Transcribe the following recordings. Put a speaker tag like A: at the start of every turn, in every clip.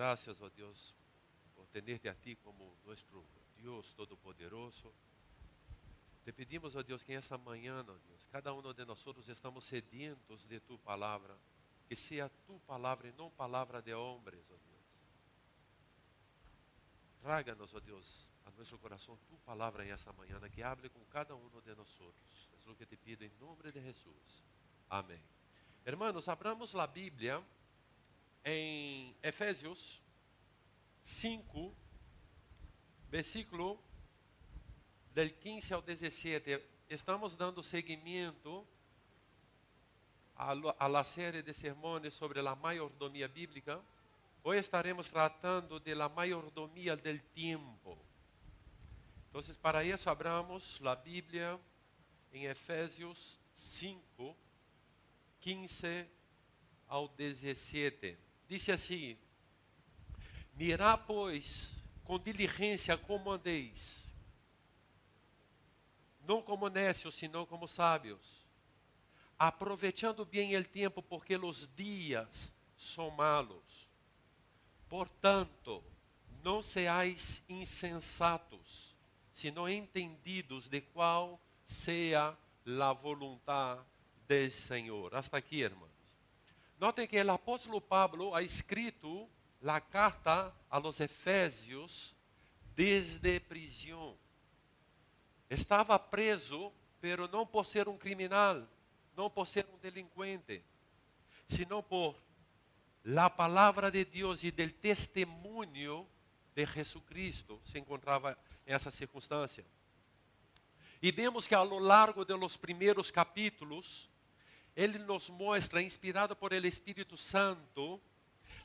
A: gracias, oh Dios, por tenerte a ti como nuestro Dios Todopoderoso. Te pedimos, oh Dios, que en esta mañana, oh Dios, cada uno de nosotros estamos sedientos de tu palabra. Que sea tu palabra y no palabra de hombres, oh Dios. Tráganos, oh Dios, a nuestro corazón tu palabra en esta mañana, que hable con cada uno de nosotros. Es lo que te pido en nombre de Jesús. Amén. Hermanos, abramos la Biblia en Efesios 5, versículo del 15 al 17. Estamos dando seguimiento a la serie de sermones sobre la mayordomía bíblica. Hoy estaremos tratando de la mayordomía del tiempo. Entonces, para eso abramos la Biblia en Efesios 5, 15 al 17. Dice así: mirad pues con diligencia como andéis, no como necios, sino como sabios, aprovechando bien el tiempo, porque los días son malos. Por tanto, no seáis insensatos, sino entendidos de cuál sea la voluntad del Señor. Hasta aquí, hermanos. Notem que el apóstolo Pablo ha escrito la carta a los Efesios desde prisión. Estava preso, pero não por ser um criminal, não por ser um delinquente, sino por la palabra de Dios y del testimonio de Jesucristo. Se encontrava em essa circunstância. E vemos que a lo largo de los primeiros capítulos, ele nos mostra, inspirado por el Espírito Santo,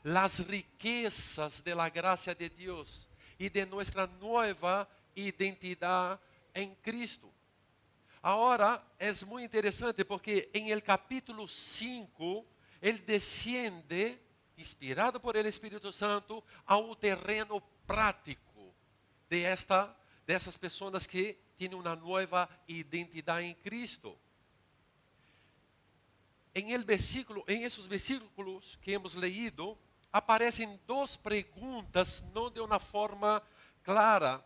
A: las riquezas de la gracia de Dios y de nuestra nueva identidad en Cristo. Ahora es muy interesante porque en el capítulo 5, él desciende, inspirado por el Espíritu Santo, a un terreno práctico de essas pessoas que tienen una nueva identidad en Cristo. En esos versículos que hemos leído, aparecem duas perguntas, não de uma forma clara,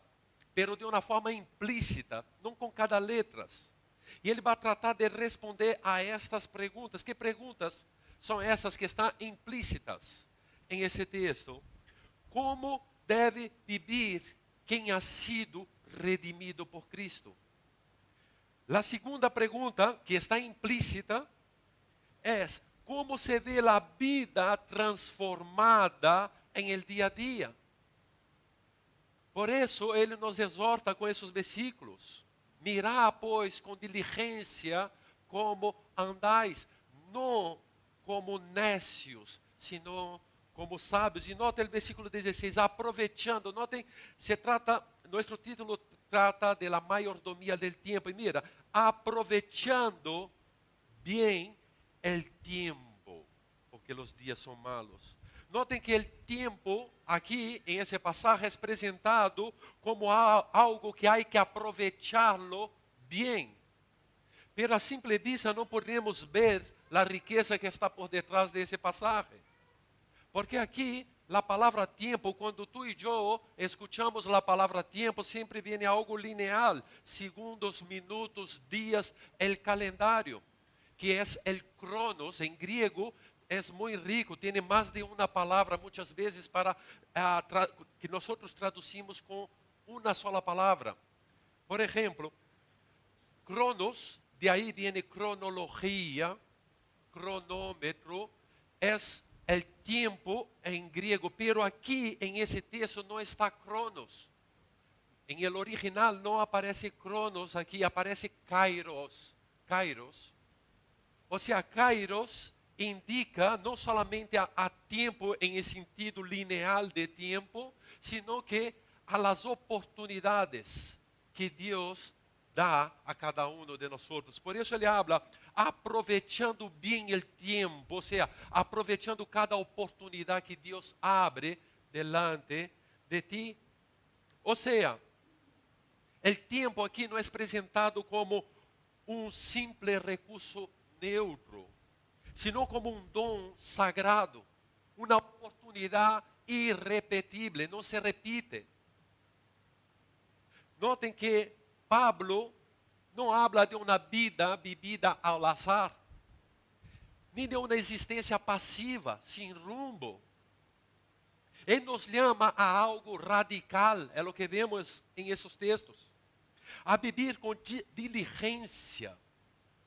A: pero de uma forma implícita, não com cada letra. E ele vai tratar de responder a estas perguntas. Que perguntas são essas que estão implícitas em esse texto? Como deve viver quem ha sido redimido por Cristo? A segunda pergunta, que está implícita, é como se vê a vida transformada em el dia a dia. Por isso, ele nos exorta com esses versículos. Mirad, pois, com diligência como andais, não como necios, sino como sábios. E notem o versículo 16, aproveitando. Notem, nosso título trata de la mayordomía del tiempo. E mira, aproveitando bem el tiempo, porque los días son malos. Noten que el tiempo aquí en ese pasaje es presentado como algo que hay que aprovecharlo bien. Pero a simple vista no podemos ver la riqueza que está por detrás de ese pasaje. Porque aquí la palabra tiempo, cuando tú y yo escuchamos la palabra tiempo, siempre viene algo lineal, segundos, minutos, días, el calendario, que es el cronos, en griego, es muy rico, tiene más de una palabra muchas veces para que nosotros traducimos con una sola palabra. Por ejemplo, cronos, de ahí viene cronología, cronómetro, es el tiempo en griego, pero aquí en ese texto no está cronos. En el original no aparece cronos, aquí aparece kairos. Kairos. O sea, kairos indica não somente a tempo em esse sentido lineal de tempo, sino que a las oportunidades que Deus dá a cada um de nós. Por isso ele habla aproveitando bem o tempo, ou seja, aproveitando cada oportunidade que Deus abre delante de ti. Ou seja, o tempo aqui não é apresentado como um simples recurso neutro, sino como um dom sagrado, uma oportunidade irrepetible, não se repite. Notem que Pablo não habla de uma vida vivida ao azar, nem de uma existência passiva, sem rumbo. Ele nos chama a algo radical, é o que vemos em esses textos. A viver com diligência,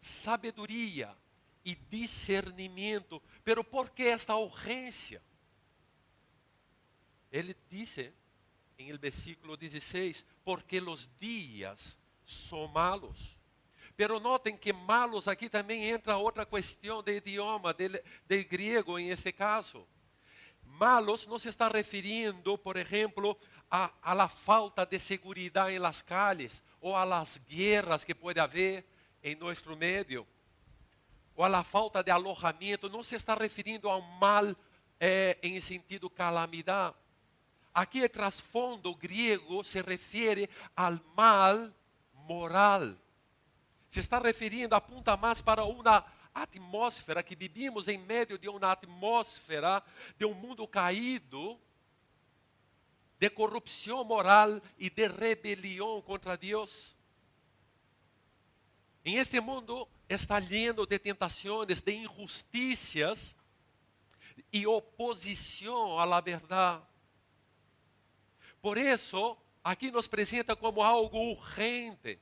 A: sabedoria e discernimento. Pero por que esta urgência? Ele disse em el versículo 16, porque os dias são malos. Pero notem que malos aqui também entra outra questão de idioma, de grego em esse caso. Malos não se está referindo, por exemplo, a la falta de segurança em las calles, ou a las guerras que pode haver em nosso meio, ou a la falta de alojamento. Não se está referindo ao mal em sentido calamidade. Aqui o trasfondo griego se refere ao mal moral. Se está referindo, apunta mais para uma atmosfera que vivimos em meio de uma atmosfera de um mundo caído, de corrupção moral e de rebelião contra Deus. Em este mundo está lleno de tentações, de injusticias e oposição à verdade. Por isso, aqui nos apresenta como algo urgente.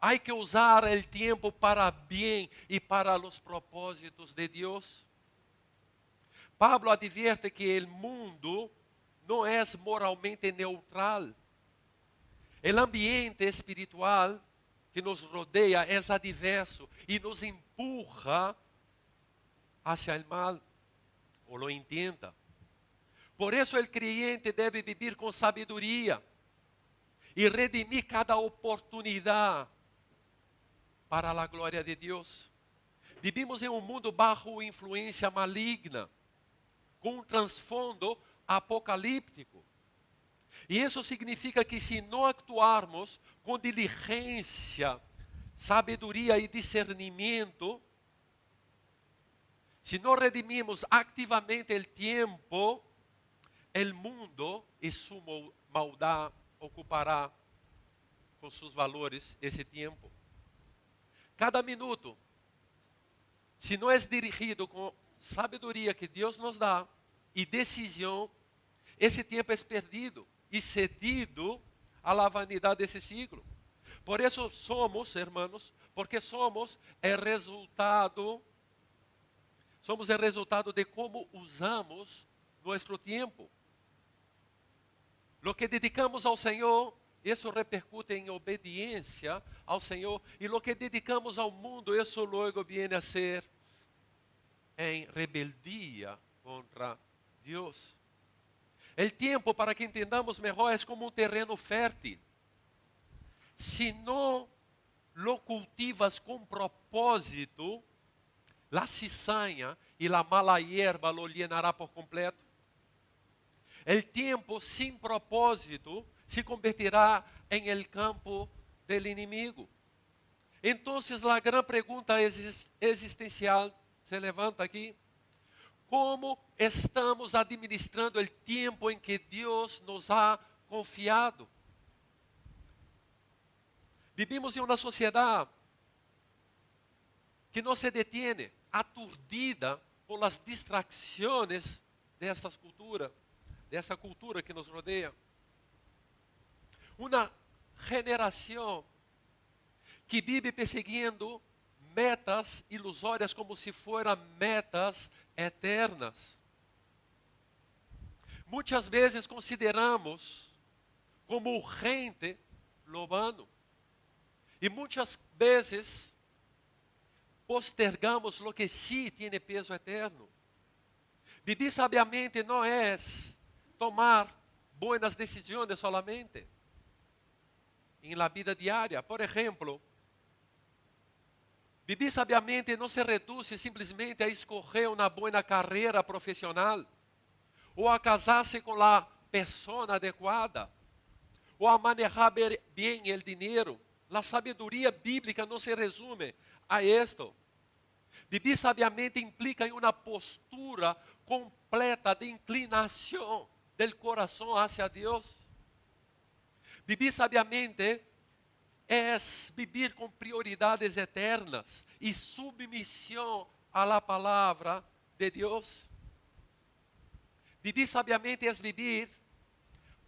A: Há que usar o tempo para bem e para os propósitos de Deus. Pablo advierte que o mundo não é moralmente neutral. O ambiente espiritual que nos rodeia é adverso e nos empurra hacia o mal, ou lo intenta. Por isso, o creyente deve viver com sabedoria e redimir cada oportunidade para a glória de Deus. Vivimos em um mundo bajo influência maligna, com um transfondo apocalíptico. E isso significa que se não actuarmos com diligência, sabedoria e discernimento, se não redimirmos ativamente o tempo, o mundo e sua maldade ocupará com seus valores esse tempo. Cada minuto, se não é dirigido com sabedoria que Deus nos dá e decisão, esse tempo é perdido e cedido à vanidade desse siglo. Por isso somos, irmãos, porque somos o resultado de como usamos nosso tempo. Lo que dedicamos ao Senhor, isso repercute em obediência ao Senhor. E lo que dedicamos ao mundo, isso logo viene a ser em rebeldia contra Deus. O tempo, para que entendamos melhor, é como um terreno fértil. Se não lo cultivas com propósito, la cizaña e la mala hierba lo llenará por completo. O tempo sem propósito se convertirá em el campo del inimigo. Então, a grande pergunta existencial se levanta aqui: como estamos administrando o tempo em que Deus nos ha confiado? Vivimos em uma sociedade que não se detiene, aturdida por las distracciones dessa cultura que nos rodeia. Uma geração que vive perseguindo metas ilusórias como se fueran metas eternas. Muitas vezes consideramos como urgente lo vano. E muitas vezes postergamos lo que sí tiene peso eterno. Vivir sabiamente não é tomar buenas decisões solamente em la vida diária. Por exemplo, vivir sabiamente não se reduz simplesmente a escolher uma boa carreira profissional, ou a casar-se com a pessoa adequada, ou a manejar bem o dinheiro. A sabedoria bíblica não se resume a esto. Vivir sabiamente implica em uma postura completa de inclinação del corazón hacia Dios. Vivir sabiamente es vivir con prioridades eternas y submisión a la palabra de Dios. Vivir sabiamente es vivir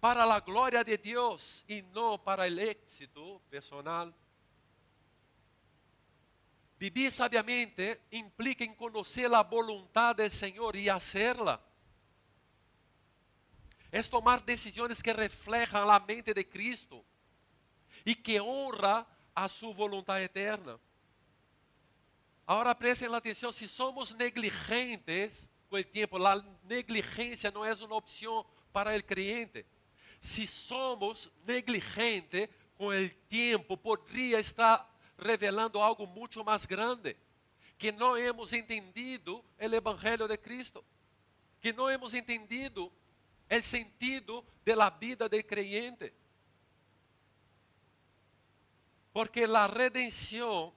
A: para la gloria de Dios y no para el éxito personal. Vivir sabiamente implica en conocer la voluntad del Señor y hacerla. Es tomar decisiones que reflejan la mente de Cristo y que honra a su voluntad eterna. Ahora presten atención, si somos negligentes con el tiempo, la negligencia no es una opción para el creyente. Si somos negligentes con el tiempo, podría estar revelando algo mucho más grande, que no hemos entendido el Evangelio de Cristo, que no hemos entendido el sentido de la vida del creyente. Porque la redención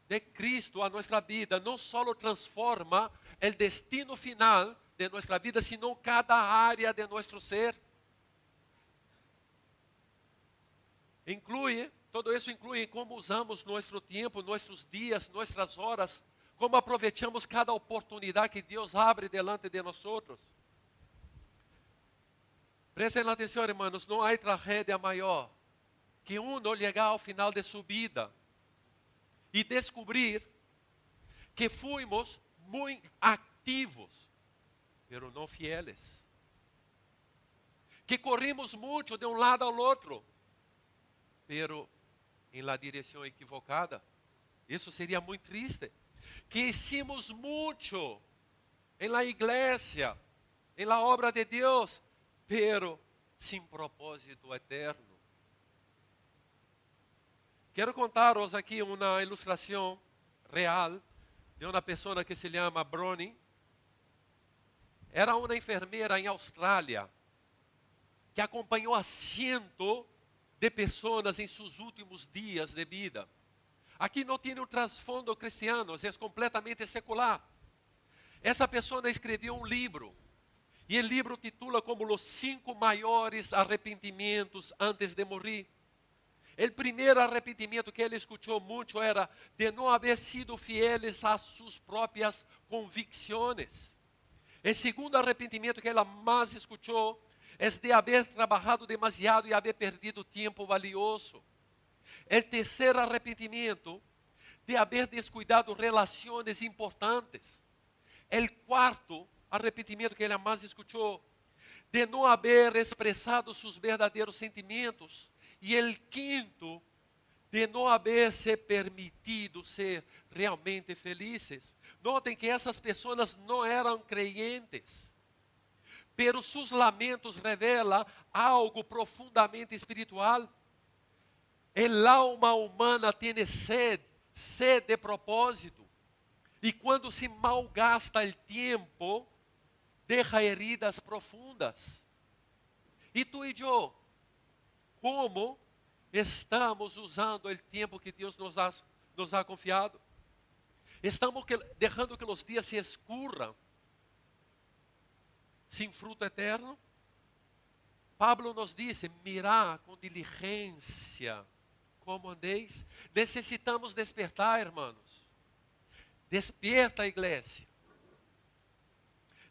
A: de Cristo a nuestra vida no solo transforma el destino final de nuestra vida, sino cada área de nuestro ser. Todo isso inclui como usamos nosso tempo, nossos dias, nossas horas, como aproveitamos cada oportunidade que Deus abre delante de nós outros. Prestem atenção, hermanos, não há tragédia maior que uno chegar ao final de sua vida e descobrir que fomos muito ativos, pero não fieles. Que corrimos muito de um lado ao outro, pero em la direção equivocada. Isso seria muito triste. Que hicimos muito em la igreja, em la obra de Deus, pero sem propósito eterno. Quero contar-vos aqui uma ilustração real de uma pessoa que se chama Bronnie. Era uma enfermeira em Austrália que acompanhou a cientos de pessoas em seus últimos dias de vida. Aqui não tem um trasfondo cristiano, é completamente secular. Essa pessoa escreveu um livro, e o livro titula como Os 5 maiores arrependimentos antes de morrer. O primeiro arrependimento que ele escutou muito era de não haver sido fieles a suas próprias convicções. O segundo arrependimento que ela mais escutou é de haver trabalhado demasiado e haver perdido tempo valioso. O terceiro arrependimento, de haver descuidado relações importantes. O quarto arrependimento que ela mais escutou, de não haver expressado seus verdadeiros sentimentos. E o quinto, de não haver se permitido ser realmente felizes. Notem que essas pessoas não eram creyentes, pero seus lamentos revelam algo profundamente espiritual. El alma humana tem sede de propósito, e quando se malgasta o tempo, deixa heridas profundas. E tu e eu, como estamos usando o tempo que Deus nos ha confiado? Estamos deixando que os dias se escurram sem fruto eterno? Pablo nos disse: mirá com diligência como andeis. Necessitamos despertar, hermanos. Despierta, igreja.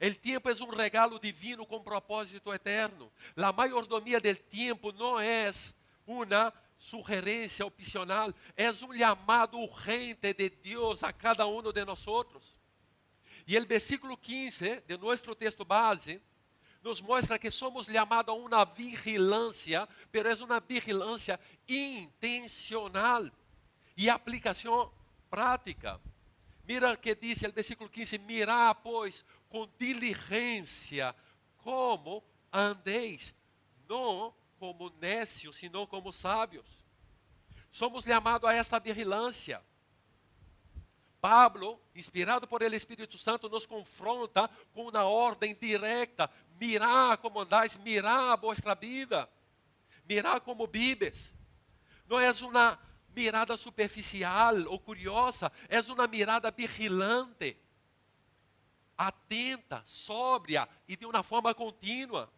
A: O tempo é um regalo divino com propósito eterno. A mayordomia do tempo não é uma sugerência opcional, é um chamado urgente de Deus a cada um de nós. E o versículo 15 de nosso texto base nos mostra que somos chamados a uma vigilância, pero é uma vigilância intencional e aplicação prática. Mira que diz o versículo 15: mirá, pois, com diligência como andeis, não como necios, sino como sábios. Somos chamados a esta vigilância. Pablo, inspirado por el Espírito Santo, nos confronta com uma ordem direta: mirá como andais, mirá a vossa vida, mirá como vives. Não é uma mirada superficial ou curiosa, é uma mirada vigilante, atenta, sóbria e de uma forma contínua.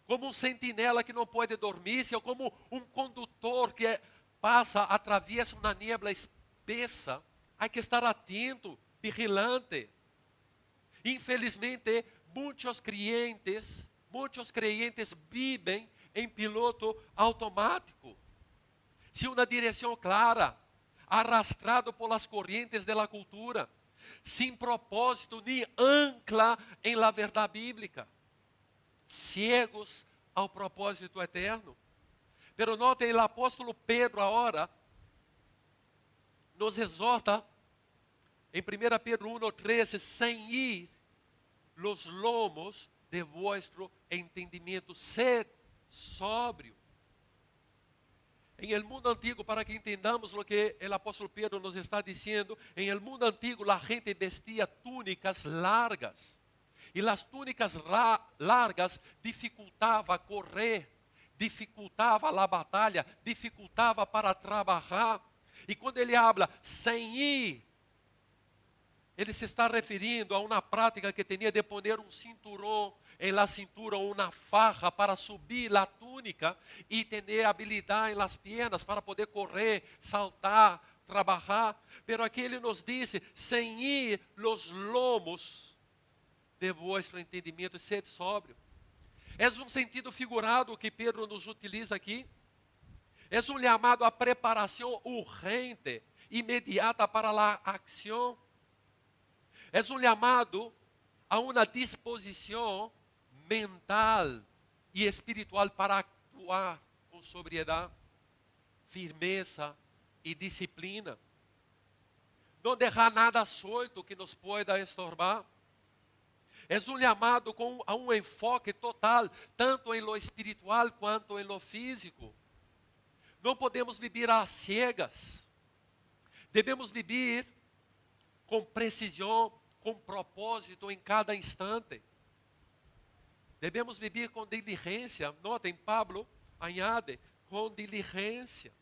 A: como um sentinela que não pode dormir, ou como um condutor que passa, atraviessa uma niebla espessa. Há que estar atento, vigilante. Infelizmente, muitos creyentes vivem em piloto automático, sin una dirección clara, arrastrado por las corrientes de la cultura, sin propósito ni ancla en la verdad bíblica, ciegos ao propósito eterno. Pero notem, o apóstolo Pedro agora nos exorta em 1 Pedro 1:13, ceñid los lomos de vuestro entendimiento, sed sóbrio. En el mundo antiguo, para que entendamos lo que el apóstol Pedro nos está diciendo, en el mundo antiguo la gente vestía túnicas largas. Y las túnicas largas dificultava correr, dificultava a batalha, dificultava para trabalhar. E quando ele habla ceñir, ele se está referindo a uma prática que tinha de poner um cinturão em la cintura, uma faja para subir la túnica e ter habilidade em las piernas para poder correr, saltar, trabalhar. Pero aqui ele nos diz, ceñir los lomos de vuestro entendimento e sede sóbrio. É um sentido figurado que Pedro nos utiliza aqui. É um chamado a preparação urgente, imediata para a ação. É um chamado a uma disposição mental e espiritual para actuar com sobriedade, firmeza e disciplina. Não deixar nada solto que nos pueda estorbar. É um chamado a um enfoque total, tanto em lo espiritual quanto em lo físico. Não podemos viver às cegas. Devemos viver com precisão, com propósito em cada instante. Devemos viver com diligência. Notem, Pablo añade, com diligência.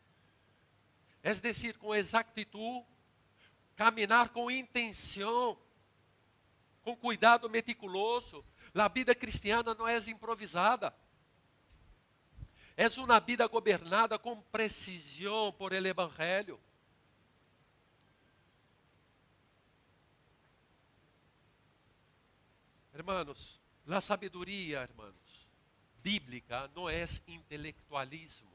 A: É decir, com exactitud, caminhar com intenção, com cuidado meticuloso. A vida cristiana não é improvisada. É uma vida governada com precisão por el Evangelho. Hermanos, a sabedoria, hermanos, bíblica não é intelectualismo.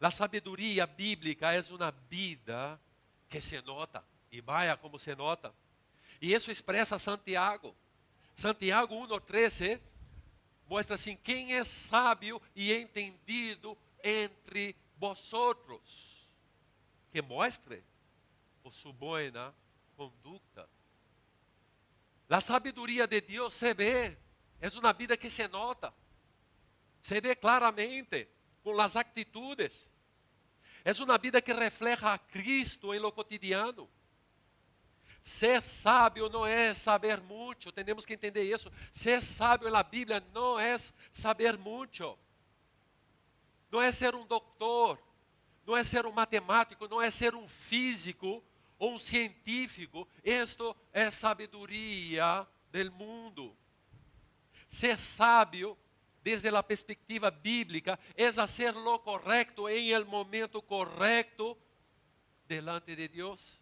A: A sabedoria bíblica é uma vida que se nota, e vaya como se nota. E isso expressa Santiago. Santiago 1:13 mostra assim: quem é sábio e entendido entre vosotros, que mostre por sua boa conduta. A sabedoria de Deus se vê, é uma vida que se nota, se vê claramente com as atitudes. É uma vida que refleja a Cristo em lo cotidiano. Ser sábio não é saber muito, temos que entender isso. Ser sábio na Bíblia não é saber muito. Não é ser um doutor, não é ser um matemático, não é ser um físico ou um científico. Isto é sabedoria del mundo. Ser sábio, desde a perspectiva bíblica, é hacer lo correcto em el momento correcto delante de Deus.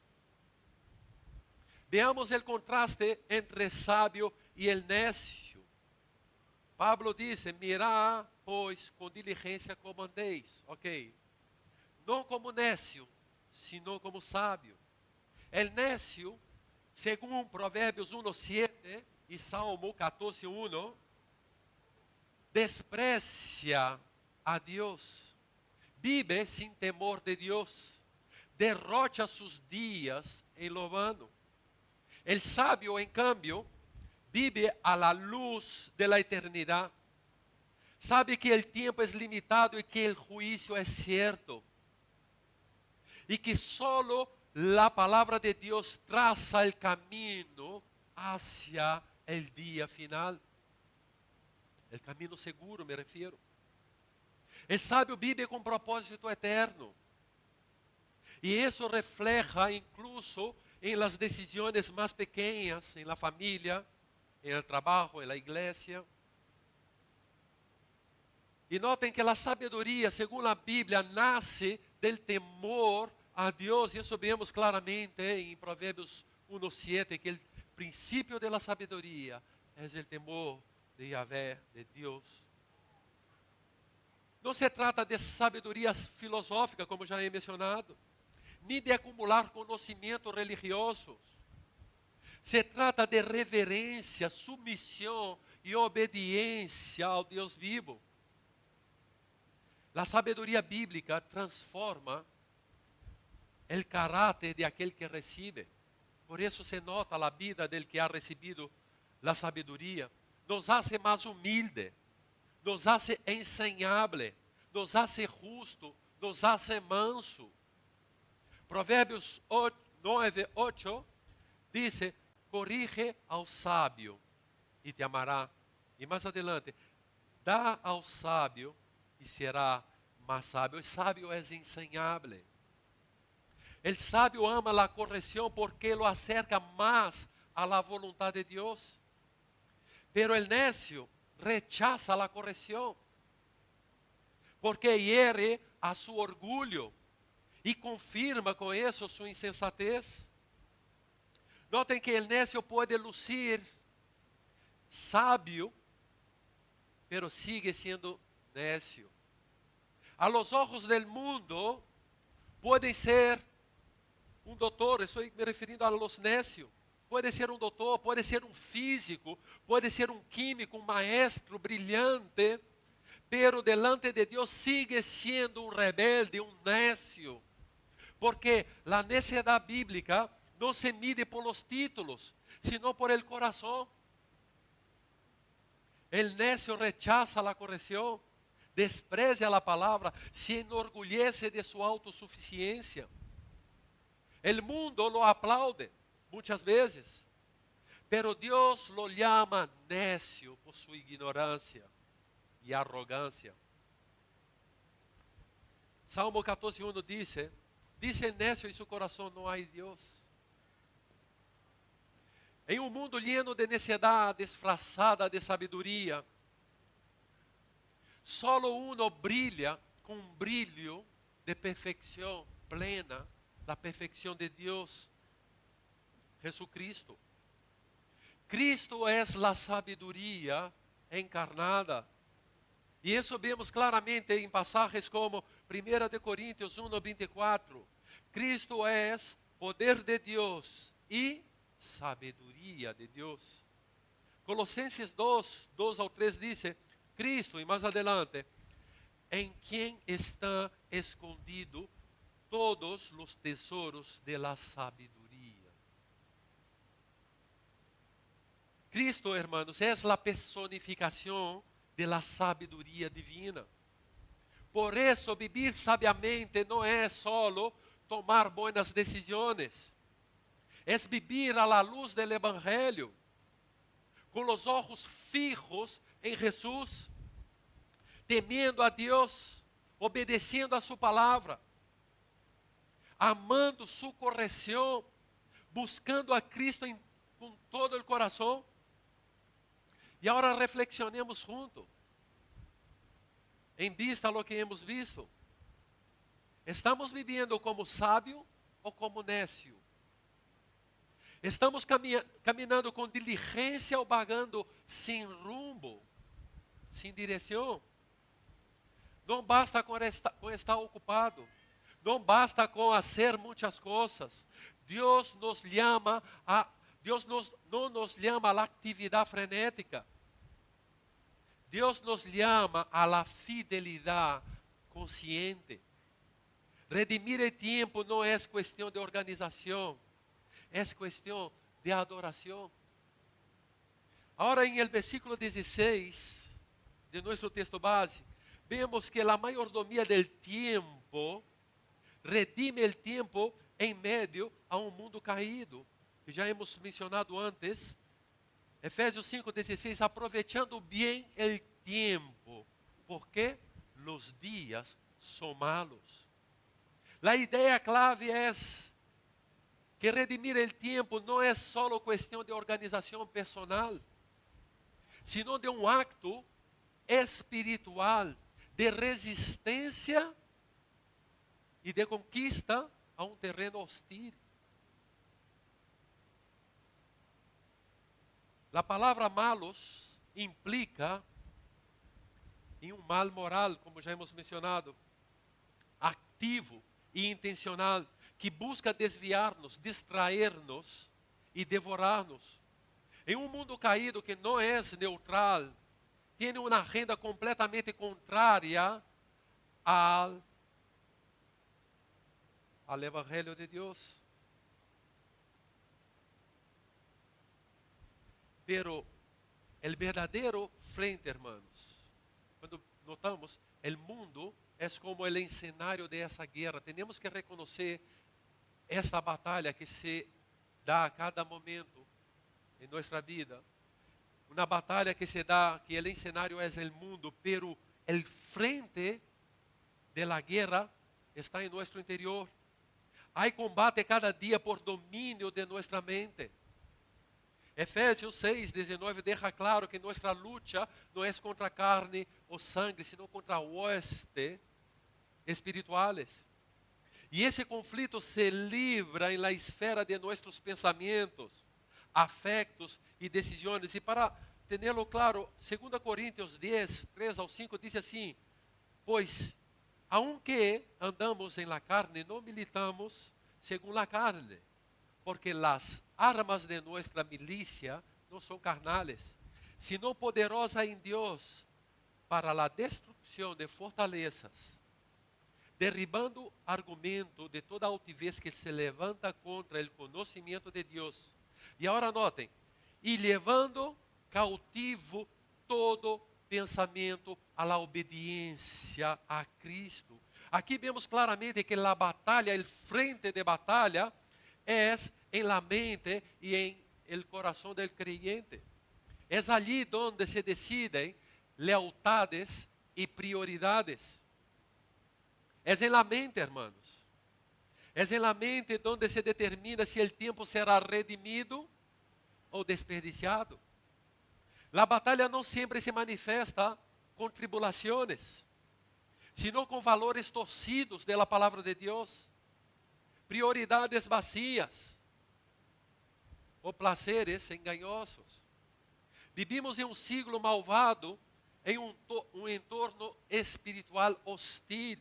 A: Veamos o contraste entre sábio e el necio. Pablo diz: mirad, pois, com diligência como andéis. Ok. Não como necio, sino como sábio. El necio, segundo Provérbios 1:7 e Salmo 14:1, desprecia a Deus, vive sem temor de Deus, derrocha sus dias em lo vano. El sábio, en cambio, vive a la luz de la eternidad. Sabe que el tiempo es limitado y que el juicio es cierto. Y que solo la palabra de Dios traza el camino hacia el día final. El camino seguro, me refiero. El sábio vive con propósito eterno. Y eso refleja incluso en las decisiones más pequeñas, en la familia, en el trabajo, en la iglesia. E notem que a sabedoria, segundo a Bíblia, nasce del temor a Deus. Isso vemos claramente em Provérbios 1:7, que o princípio da sabedoria é o temor de Yahvé, de Deus. Não se trata de sabedoria filosófica, como já he mencionado, nem de acumular conhecimento religioso. Se trata de reverência, submissão e obediência ao Deus vivo. A sabedoria bíblica transforma o caráter de aquele que recebe. Por isso se nota a vida del que ha recebido a sabedoria. Nos hace mais humilde, nos hace enseñable, nos hace justo, nos hace manso. Provérbios 9:8 diz: corrige ao sábio e te amará. E mais adelante, dá ao sábio e será mais sábio. O sábio é enseñable. O sábio ama a correção porque lo acerca mais a la voluntad de Deus. Pero el necio rechaza la correção porque hiere a su orgulho e confirma com isso sua insensatez. Notem que el necio pode lucir sábio, pero sigue sendo necio. A los ojos del mundo, podem ser doutor, estou me referindo a los necios. Pode ser doutor, pode ser físico, pode ser químico, maestro brilhante, pero delante de Deus sigue sendo rebelde, necio. Porque a necedade bíblica não se mide por los títulos, sino por el corazón. El necio rechaza la corrección, desprecia la palabra, se enorgullece de su autosuficiencia. El mundo lo aplaude muchas veces, pero Dios lo llama necio por su ignorancia y arrogancia. Salmo 14:1 dice necio en su corazón no hay Dios. Em mundo lleno de necedade disfrazada de sabedoria, solo uno brilha com brilho de perfeição plena, da perfeição de Deus, Jesucristo. Cristo é a sabedoria encarnada. E isso vemos claramente em passagens como 1 de Coríntios 1:24. Cristo é poder de Deus e sabedoria de Deus. Colossenses 2:2-3 diz: Cristo, e mais adelante, em quem está escondido todos os tesouros de la sabedoria. Cristo, hermanos, é a personificação de la sabedoria divina. Por isso, vivir sabiamente não é solo tomar buenas decisões. É vivir a la luz del Evangelho, com os olhos fijos em Jesus, temendo a Deus, obedecendo a sua palavra, amando sua correção, buscando a Cristo com todo o coração. E agora reflexionemos juntos, em vista a lo que hemos visto. ¿Estamos vivendo como sábio ou como necio? Estamos caminhando com diligência ou vagando sem rumbo, sem direção? Não basta com estar ocupado, não basta com fazer muitas coisas. Deus nos chama não nos chama à atividade frenética. Deus nos chama à la fidelidade consciente. Redimir o tempo não é questão de organização, é questão de adoração. Agora, em el versículo 16 de nosso texto base, vemos que a mayordomia del tiempo redime o tempo em meio a mundo caído, que já hemos mencionado antes. Efésios 5:16, aproveitando bem o tempo, porque os dias são malos. A ideia clave é que redimir o tempo não é só questão de organização personal, sino de acto espiritual, de resistência e de conquista a um terreno hostil. A palavra malos implica em um mal moral, como já hemos mencionado, ativo e intencional, que busca desviar-nos, distrair-nos e devorar-nos. Em um mundo caído que não é neutral, tem uma agenda completamente contrária ao Evangelho de Deus. Pero el verdadero frente, hermanos, quando notamos, el mundo es como el escenario de esa guerra. Tenemos que reconocer esta batalha que se dá a cada momento em nossa vida. Uma batalha que se dá, que el escenario es el mundo, pero el frente de la guerra está em nosso interior. Há combate cada dia por domínio de nossa mente. Efésios 6:19 deixa claro que nossa luta não é contra a carne ou sangue, sino contra huestes espirituales. E esse conflito se livra em la esfera de nossos pensamentos, afectos e decisões. E para tê-lo claro, 2 Coríntios 10, 3 ao 5 diz assim: pois, aunque andamos em la carne, não militamos según la carne, porque las armas de nuestra milicia no son carnales, sino poderosas en Dios para la destrucción de fortalezas, derribando argumento de toda altivez que se levanta contra el conocimiento de Dios. E agora notem, e levando cautivo todo pensamento a la obediência a Cristo. Aqui vemos claramente que a batalha, o frente de batalha, é em la mente e em el coração del creyente. É allí donde se decidem lealtades e prioridades. É em la mente, hermanos. É em la mente donde se determina se o tempo será redimido ou desperdiciado. A batalha não sempre se manifesta com tribulações, sino com valores torcidos de la palavra de Deus, prioridades vazias ou prazeres engañosos. Vivimos em um siglo malvado, em um entorno espiritual hostil,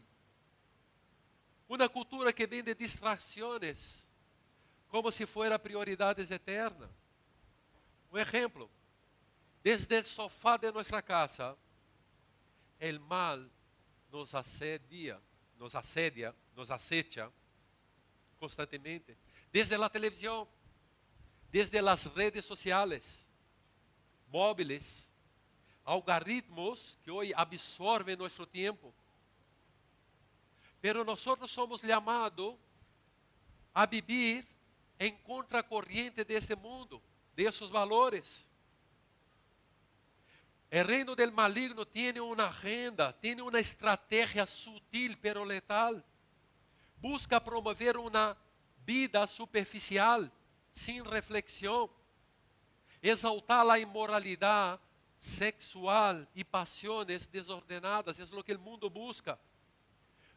A: uma cultura que vende distrações como se fuera prioridades eternas. Um exemplo, desde o sofá de nossa casa, o mal nos acedia, nos acecha constantemente, desde a televisão, desde as redes sociais, móveis, algoritmos que hoje absorvem nosso tempo. Pero nós somos chamados a viver em contracorrente deste mundo, desses valores. O reino del maligno tem uma agenda, tem uma estratégia sutil pero letal. Busca promover uma vida superficial, sem reflexão. Exaltar a imoralidade sexual e paixões desordenadas, é o que o mundo busca.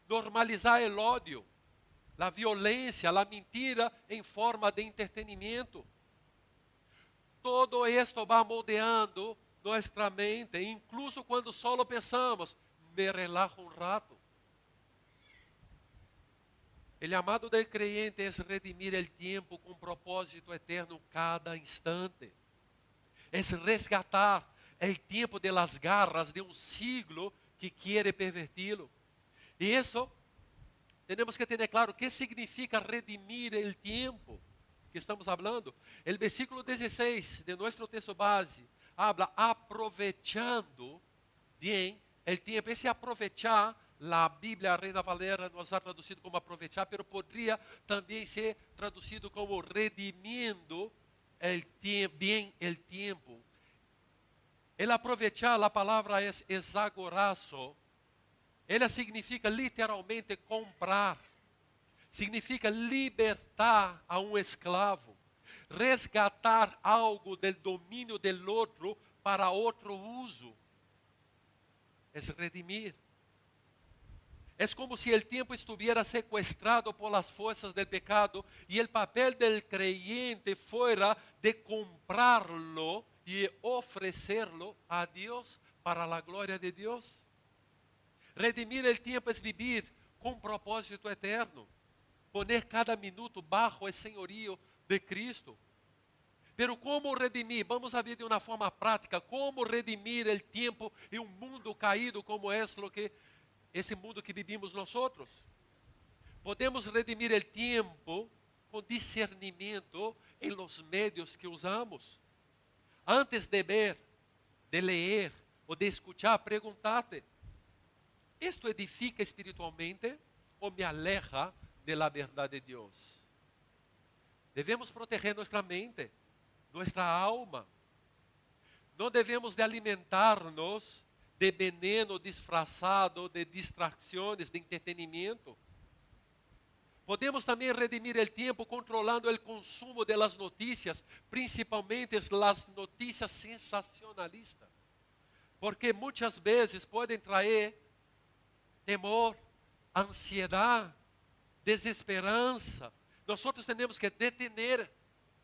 A: Normalizar o ódio, a violência, a mentira em forma de entretenimento. Todo esto vai moldeando nossa mente, incluso quando solo pensamos, me relajo um rato. O chamado del creyente é redimir o tempo com propósito eterno cada instante. É resgatar o tempo de las garras de um siglo que quiere perverti-lo. E isso, temos que ter claro o que significa redimir o tempo que estamos falando. O versículo 16 de nosso texto base habla aprovechando bem o tempo. Esse aprovechar, a Bíblia, a Reina Valera, nos ha traduzido como aprovechar, pero poderia também ser traduzido como redimindo bem o tempo. El aprovechar, a palavra é exagorazo. Ela significa literalmente comprar. Significa libertar a um escravo. Resgatar algo do domínio do outro para outro uso. É redimir. Es como si el tiempo estuviera secuestrado por las fuerzas del pecado y el papel del creyente fuera de comprarlo y ofrecerlo a Dios para la gloria de Dios. Redimir el tiempo es vivir con propósito eterno, poner cada minuto bajo el señorío de Cristo. Pero como redimir? Vamos a ver de uma forma prática, como redimir o tempo em um mundo caído como esse mundo que vivimos nós outros. Podemos redimir o tempo com discernimento em los medios que usamos. Antes de ver, de leer ou de escuchar, perguntate: ¿esto edifica espiritualmente ou me aleja de la verdade de Deus? Devemos proteger nossa mente, nossa alma. Não devemos de alimentar-nos de veneno disfrazado de distrações, de entretenimento. Podemos também redimir o tempo controlando o consumo de las notícias, principalmente as notícias sensacionalistas, porque muitas vezes podem trazer temor, ansiedade, desesperança. Nós temos que detener,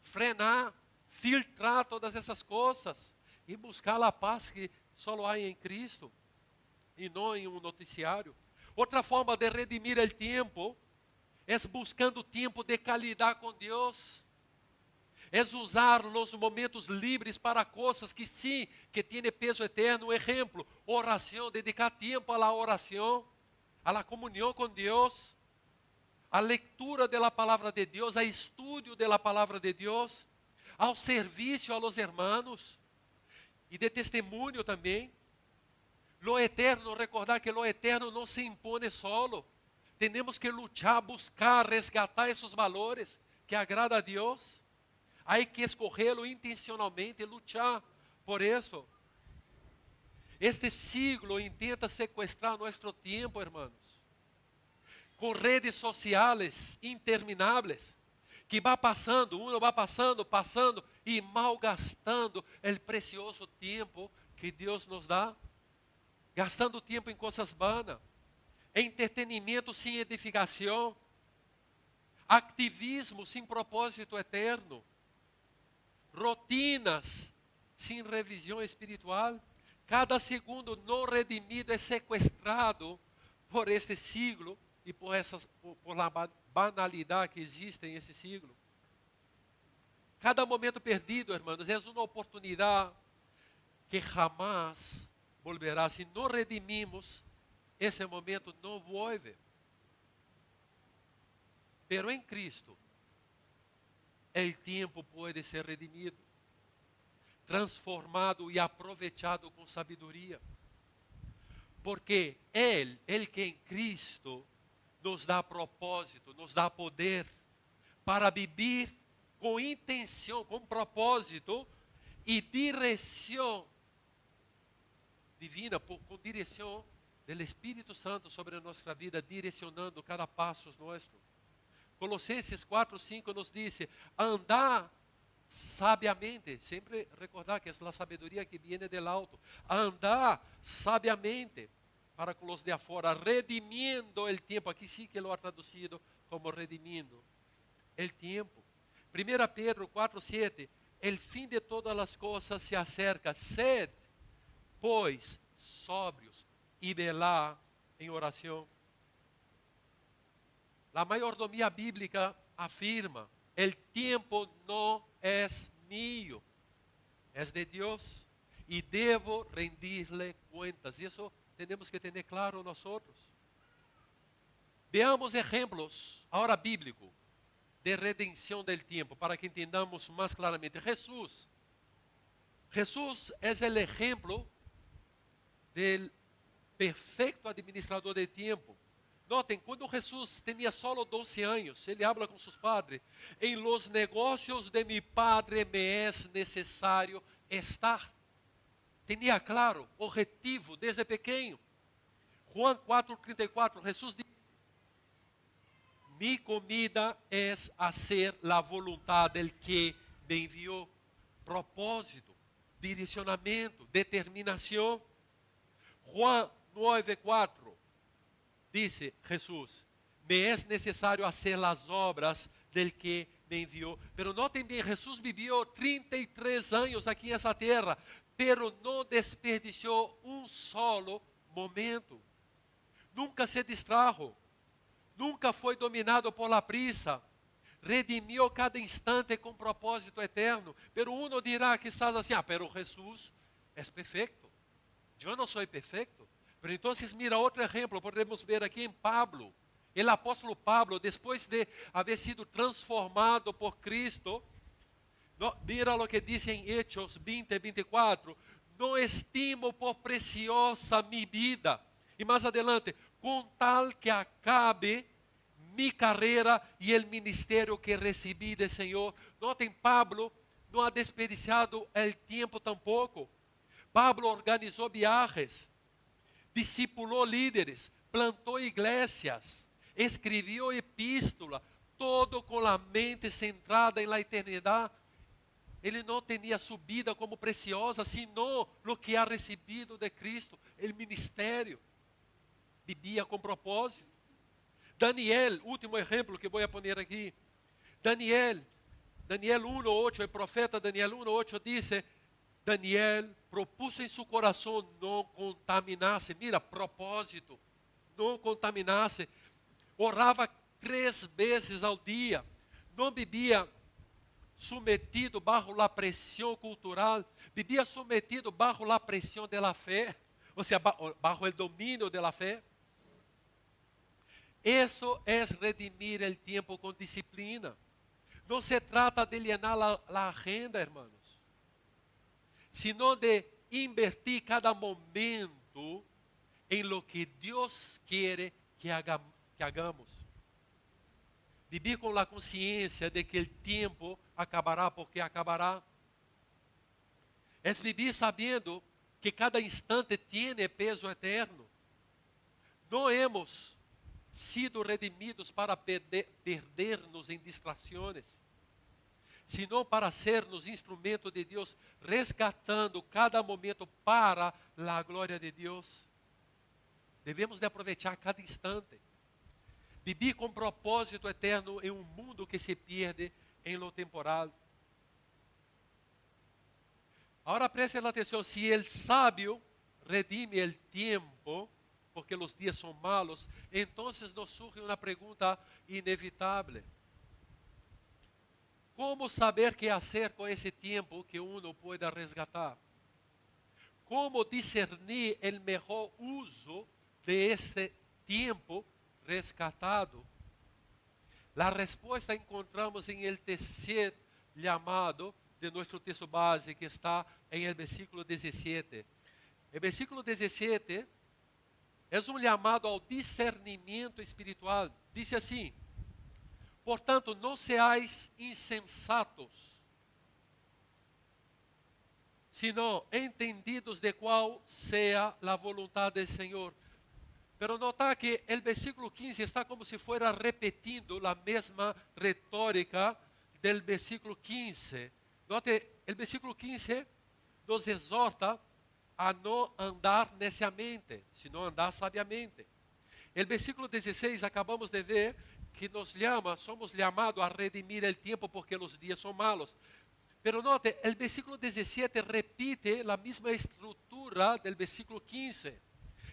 A: frenar, filtrar todas essas coisas e buscar a paz que só há em Cristo e não em um noticiário. Outra forma de redimir o tempo é buscando tempo de qualidade com Deus. É usar os momentos livres para coisas que sim, que têm peso eterno. Um exemplo, oração, dedicar tempo à oração, à comunhão com Deus, à leitura da palavra de Deus, ao estudo da palavra de Deus, ao serviço a los hermanos e de testemunho também. Lo eterno, recordar que lo eterno não se impõe solo. Temos que lutar, buscar, resgatar esses valores que agrada a Deus. Há que escolhê-lo intencionalmente e lutar por isso. Este siglo intenta sequestrar nosso tempo, hermanos, com redes sociais intermináveis, que vai passando e malgastando o precioso tempo que Deus nos dá, gastando tempo em coisas vanas, entretenimento sem edificação, ativismo sem propósito eterno, rotinas sem revisão espiritual. Cada segundo não redimido é sequestrado por este siglo e por a banalidade que existe nesse siglo. Cada momento perdido, hermanos, é uma oportunidade que jamais volverá. Se não redimimos, esse momento não vuelve. Pero em Cristo, o tempo pode ser redimido, transformado e aproveitado com sabedoria. Porque Ele que em Cristo nos dá propósito, nos dá poder para viver com intenção, com propósito e direção divina, com direção do Espírito Santo sobre a nossa vida, direcionando cada passo nosso. Colossenses 4:5 nos diz: andar sabiamente, sempre recordar que é a sabedoria que vem del alto, andar sabiamente para com os de afora, redimindo o tempo. Aqui sim que lo ha traduzido como redimindo o tempo. 1 Pedro 4:7, el fim de todas as coisas se acerca, sed, pois, sóbrios e velá em oração. A mayordomia bíblica afirma: el tempo não é mío, é de Deus, e devo rendir-lhe cuentas. Isso temos que ter claro nós outros. Veamos exemplos, agora bíblicos, de redenção del tempo, para que entendamos mais claramente. Jesús é o exemplo del perfeito administrador del tempo. Notem, quando Jesus tinha solo 12 anos, ele habla com seus padres: em los negócios de mi padre me es necessário estar. Tinha claro, objetivo desde pequeno. Juan 4:34, Jesus diz: mi comida es hacer la voluntad del que me enviou. Propósito, direcionamento, determinação. Juan 9:4, Disse Jesus, me es necesário hacer las obras del que me enviou. Pero notem bem, Jesus viveu 33 anos aqui nessa terra, pero não desperdiciou um solo momento. Nunca se distrajo, nunca foi dominado por la prisa. Redimiu cada instante com propósito eterno. Pero uno dirá quizás assim, pero Jesus é perfeito. Eu não sou perfeito. Pero então, mira outro exemplo, podemos ver aqui em Pablo. O apóstolo Pablo, depois de haver sido transformado por Cristo, mira o que diz em Hechos 20, 24, não estimo por preciosa mi vida. E mais adelante, com tal que acabe mi carreira e o ministério que recebi do Senhor. Notem, Pablo não ha desperdiciado o tempo tampouco. Pablo organizou viagens, discipulou líderes, plantou igrejas, escreveu epístola, todo com a mente centrada em la eternidade. Ele não tinha subida como preciosa, sino lo que ha recebido de Cristo, o ministério. Vivia com propósito. Daniel, último exemplo que vou poner aqui. Daniel 1:8, o profeta Daniel 1:8 disse, Daniel propuso em seu coração não contaminasse. Mira, propósito, não contaminasse. Orava 3 vezes ao dia. Não vivia submetido bajo la pressão cultural. Vivia submetido bajo la pressão de la fé. Ou seja, bajo o domínio de la fé. Isso é redimir o tempo com disciplina. Não se trata de llenar a agenda, hermanos, sino de invertir cada momento em lo que Deus quer que hagamos. Vivir com a consciência de que o tempo acabará porque acabará. É vivir sabendo que cada instante tem peso eterno. Não hemos sido redimidos para perdernos em distrações, sino para sermos instrumento de Deus, resgatando cada momento para a glória de Deus. Devemos de aproveitar cada instante. Viver com propósito eterno em um mundo que se perde em lo temporal. Agora prestem atenção, se o sábio redime o tempo, porque os dias são malos, então nos surge uma pergunta inevitável. Como saber que fazer com esse tempo que uno pode resgatar? Como discernir o melhor uso de esse tempo resgatado? A resposta encontramos em el terceiro chamado de nosso texto base, que está em el versículo 17. O versículo 17 é um chamado ao discernimento espiritual. Diz assim, portanto, não seais insensatos, sino entendidos de qual seja a vontade do Senhor. Pero nota que o versículo 15 está como se fuera repetindo a mesma retórica del versículo 15. Note, o versículo 15 nos exorta a não andar neciamente, sino andar sabiamente. O versículo 16, acabamos de ver, que nos llama, somos chamados a redimir o tempo porque os dias são malos. Pero note, o versículo 17 repite a mesma estrutura do versículo 15.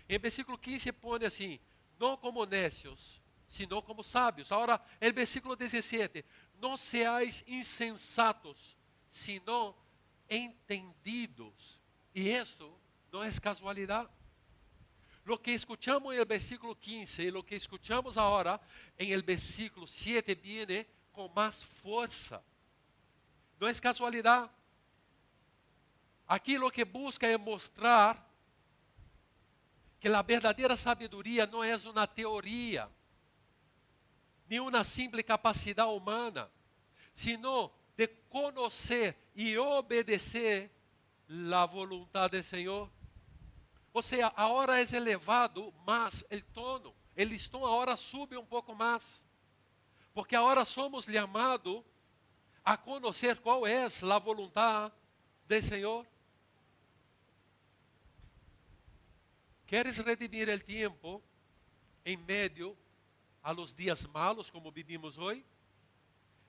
A: Em versículo 15 põe assim, não como necios, sino como sábios. Agora, o versículo 17, não seais insensatos, sino entendidos. E isto não é casualidade. Lo que escuchamos en el versículo 15 y lo que escuchamos ahora en el versículo 7 viene con más fuerza. No es casualidad. Aquí lo que busca es mostrar que la verdadera sabiduría no es una teoría, ni una simple capacidad humana, sino de conocer y obedecer la voluntad del Señor. Ou seja, agora é elevado mais o tono. O listão agora sube um pouco mais. Porque agora somos chamados a conhecer qual é a vontade do Senhor. Queres redimir o tempo? em medio a los días malos como vivimos hoy?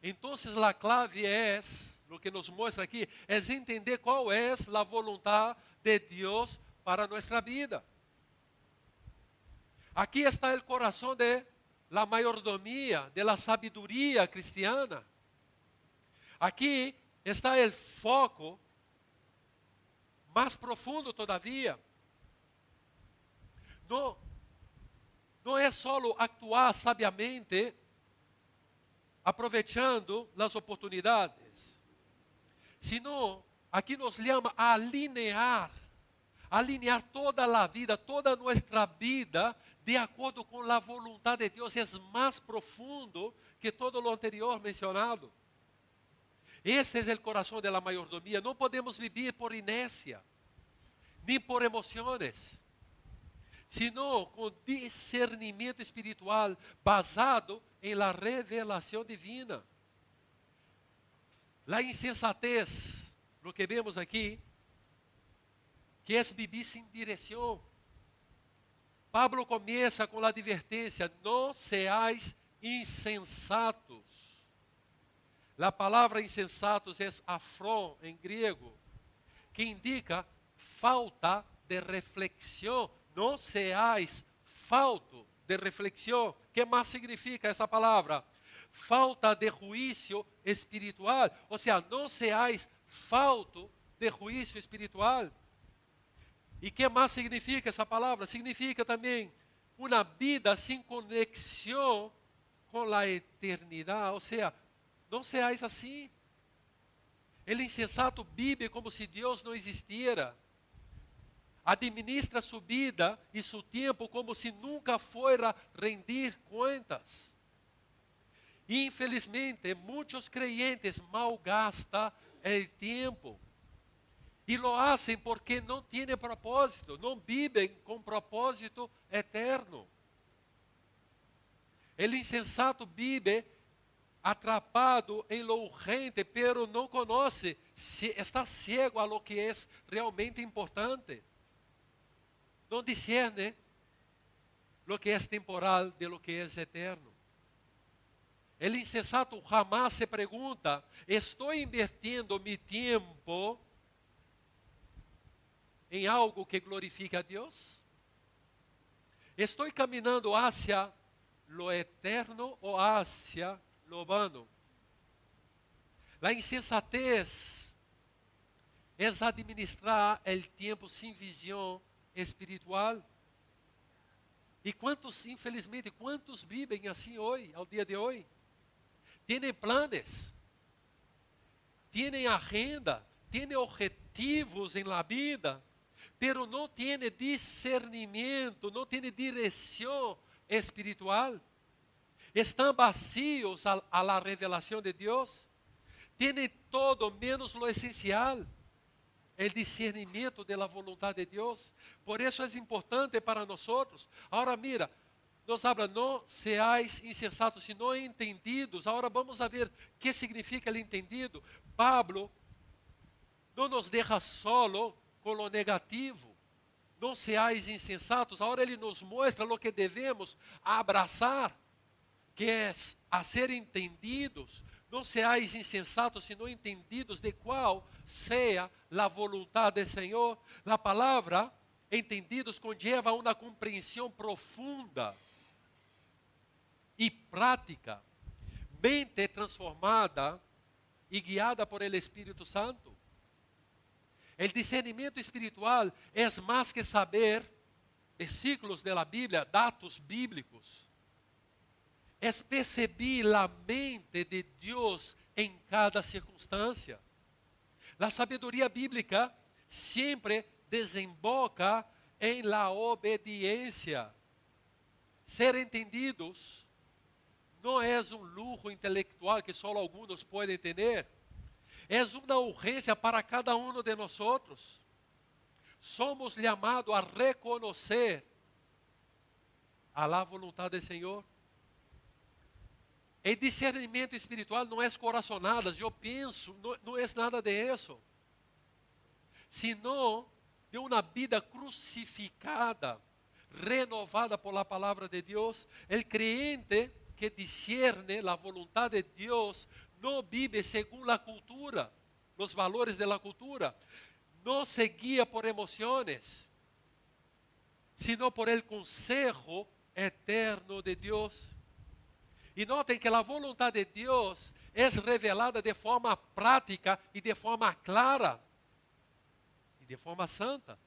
A: Entonces la clave es, lo que nos muestra aquí, es entender cuál es la voluntad de Dios para nuestra vida. Aquí está el corazón de la mayordomía, de la sabiduría cristiana. Aquí está el foco más profundo todavía. No é solo actuar sabiamente, aproveitando as oportunidades, sino aqui nos chama a alinhar toda a vida, toda nossa vida, de acordo com a vontade de Deus. É mais profundo que todo o anterior mencionado. Este é o coração da mayordomia. Não podemos viver por inércia, nem por emoções, sino com discernimento espiritual basado em la revelação divina. La insensatez, lo que vemos aqui, que é vivir sem direção. Pablo começa com a advertência: não seáis insensatos. A palavra insensatos é afron em grego, que indica falta de reflexão. Não seáis falto de reflexão. Que mais significa essa palavra? Falta de juízo espiritual. Ou seja, não seáis falto de juízo espiritual. E que mais significa essa palavra? Significa também uma vida sem conexão com a eternidade. Ou seja, não seáis assim. Ele insensato vive como se Deus não existiera. Administra sua vida e seu tempo como se nunca fuera rendir contas. E infelizmente, muitos creyentes malgastam o tempo. E lo hacen porque não têm propósito, não vivem com propósito eterno. O insensato vive atrapado em lo urgente, pero não conhece, está cego a lo que é realmente importante. Não discerne lo que é temporal de lo que é eterno. O insensato jamás se pergunta: estou invertindo meu tempo em algo que glorifica a Deus? Estou caminhando hacia lo eterno ou hacia lo vano? A insensatez é administrar o tempo sem visão espiritual. E quantos, infelizmente, quantos vivem assim hoje, ao dia de hoje? Têm planos, têm agenda, têm objetivos em la vida, pero não têm discernimento, não têm direção espiritual. Estão vazios a la revelação de Deus. Têm todo menos lo essencial, o discernimento da vontade de Deus. Por isso é importante para nós. Agora mira, nos habla: não seáis insensatos, sino entendidos. Agora vamos a ver o que significa o entendido. Pablo não nos deixa solo com o negativo. Não seáis insensatos. Agora ele nos mostra o que devemos abraçar, que é a ser entendidos. Não seáis insensatos, sino entendidos de qual seja a vontade do Senhor. A palavra entendidos conlleva uma compreensão profunda e prática, mente transformada e guiada por el Espírito Santo. O discernimento espiritual é mais que saber versículos da Bíblia, dados bíblicos. É perceber a mente de Deus em cada circunstância. A sabedoria bíblica sempre desemboca em la obediência. Ser entendidos não é um luxo intelectual que só alguns podem ter. É uma urgência para cada um de nós. Somos chamados a reconhecer a vontade do Senhor. E discernimento espiritual não é coraçonadas, eu penso, não é nada de isso. Sino de uma vida crucificada. renovada por la palabra de Dios. El creyente que discierne la voluntad de Dios no vive según la cultura, los valores de la cultura. No se guía por emociones, sino por el consejo eterno de Dios. E notem que a vontade de Deus é revelada de forma prática e de forma clara e de forma santa.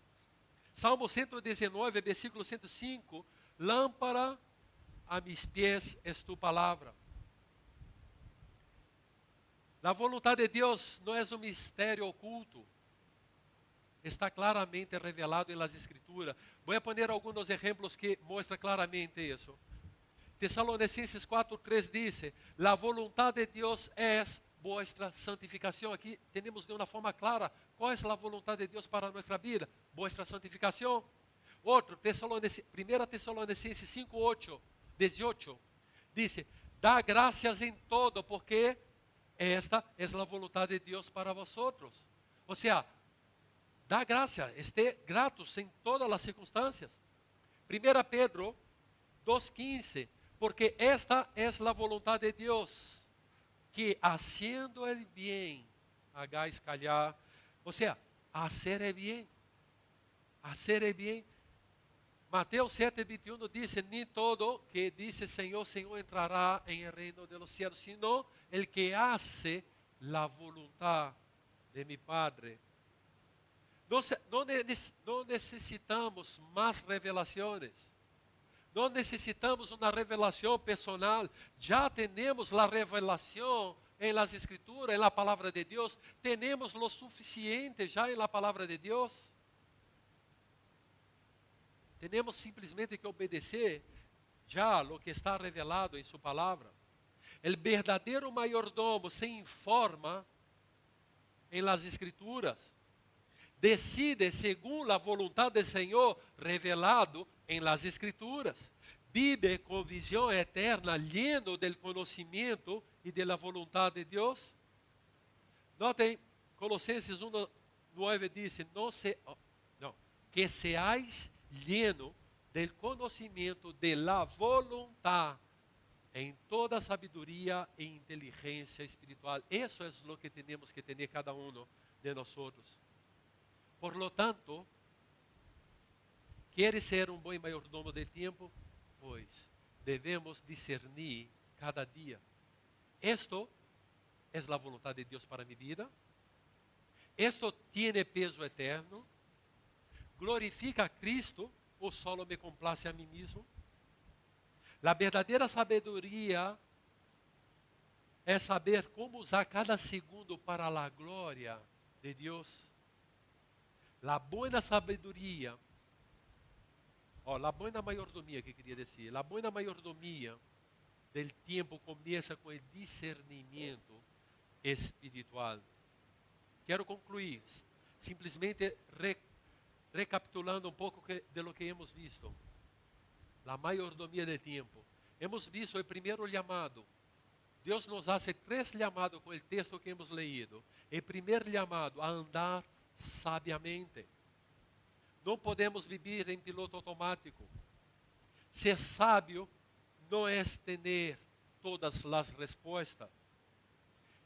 A: Salmo 119, versículo 105, lâmpada a mis pés es tu palavra. A vontade de Deus não é um mistério oculto. Está claramente revelado em las Escrituras. Vou poner alguns exemplos que mostram claramente isso. Tesalonicenses 4:3 diz: la voluntad de Dios es vuestra santificación. Aqui temos de uma forma clara qual é a vontade de Deus para nossa vida: vuestra santificação. Outro, 1 Tesalonicenses 5:18 diz: dá graças em todo, porque esta é a vontade de Deus para vosotros. Ou seja, dá graça, esté gratos em todas as circunstâncias. 1 Pedro 2:15, porque esta é a vontade de Deus, que haciendo el bien, hagáis callar. Ou seja, hacer é bem. Hacer é bem. Mateus 7:21 diz: nem todo que dice Senhor, Senhor entrará em el reino de los cielos, sino el que hace la voluntad de mi Padre. Não necessitamos mais revelações. Não necessitamos uma revelação personal. Já temos a revelação em las Escrituras, em la palavra de Deus. Temos lo suficiente já em la palavra de Deus. Temos simplesmente que obedecer já lo que está revelado em sua palavra. O verdadeiro mayordomo se informa em las Escrituras. Decide según la voluntad del Señor revelado en las Escrituras. Vive con visión eterna, lleno del conocimiento y de la voluntad de Dios. Noten, Colossenses 1:9 dice, que seáis lleno del conocimiento de la voluntad en toda sabiduría e inteligencia espiritual. Eso es lo que tenemos que tener cada uno de nosotros. Por lo tanto, ¿quieres ser un buen mayordomo del tiempo? Pues debemos discernir cada día. Esto es la voluntad de Dios para mi vida. Esto tiene peso eterno. Glorifica a Cristo o solo me complace a mí mismo. La verdadeira sabedoria é saber como usar cada segundo para a glória de Deus. La buena sabedoria, la buena mayordomia que queria dizer, la buena mayordomia del tiempo começa com o discernimento espiritual. Quero concluir, simplesmente recapitulando um pouco de lo que hemos visto. La mayordomia del tiempo. Hemos visto o primeiro chamado. Deus nos hace 3 llamados com o texto que hemos leído. O primeiro chamado, a andar sabiamente. Não podemos viver em piloto automático. Ser sábio não é ter todas as respostas.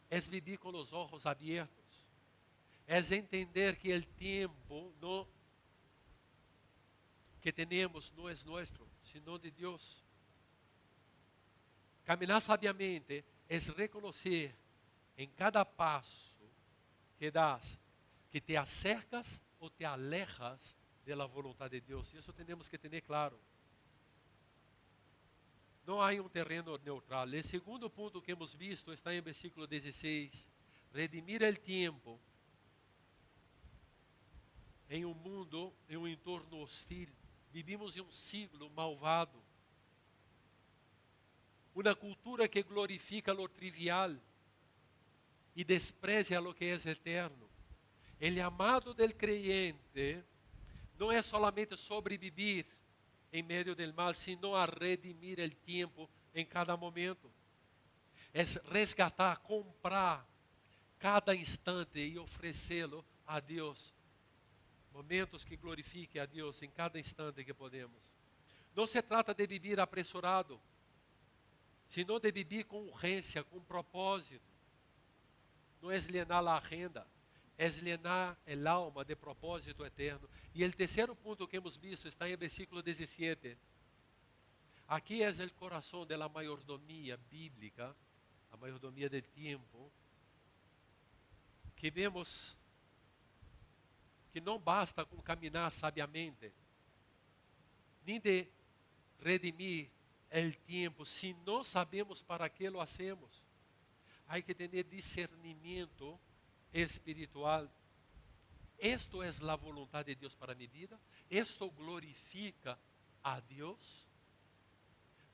A: É viver com os olhos abertos. É entender que o tempo que temos não é nosso, sino de Deus. Caminar sabiamente é reconhecer em cada passo que das que te acercas ou te alejas de la voluntad de Deus. Isso temos que ter claro. Não há um terreno neutral. O segundo ponto que hemos visto está em versículo 16. Redimir el tiempo em um mundo, em um entorno hostil. Vivimos em um siglo malvado. Uma cultura que glorifica lo trivial e despreza lo que é eterno. El llamado del creyente não é solamente sobrevivir em meio del mal, sino a redimir el tiempo em cada momento. É resgatar, comprar cada instante e oferecê-lo a Deus. Momentos que glorifiquem a Deus em cada instante que podemos. Não se trata de vivir apressurado, sino de vivir com urgência, com propósito. Não é llenar a agenda, é llenar el alma de propósito eterno. E o terceiro ponto que hemos visto está em versículo 17. Aqui é o coração da mayordomia bíblica, a mayordomia del tiempo, que vemos que não basta com caminhar sabiamente, nem de redimir o tempo, se não sabemos para que lo hacemos. Há que ter discernimento espiritual. Esto é a vontade de Deus para minha vida? Esto glorifica a Deus?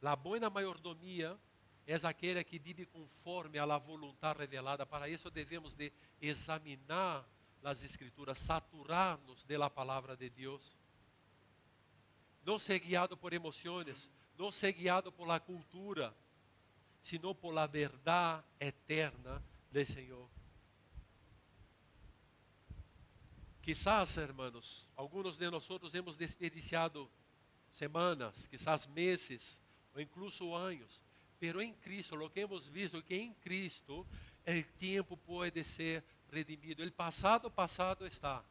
A: A boa mayordomia é aquela que vive conforme a la vontade revelada. Para isso devemos de examinar as Escrituras, saturar-nos da palavra de Deus. Não ser guiado por emoções, não ser guiado por la cultura, sino por la verdade eterna del Senhor. Quizás, hermanos, algunos de nós hemos desperdiciado semanas, quizás meses, ou incluso anos, pero em Cristo, lo que hemos visto que em Cristo o tempo pode ser redimido. O passado está,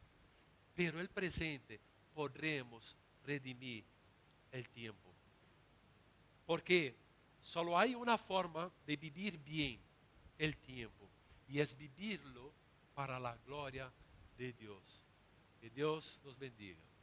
A: pero el presente podremos redimir o tempo. Porque só há uma forma de vivir bem o tempo, e é vivirlo para a glória de Deus. Que Deus nos bendiga.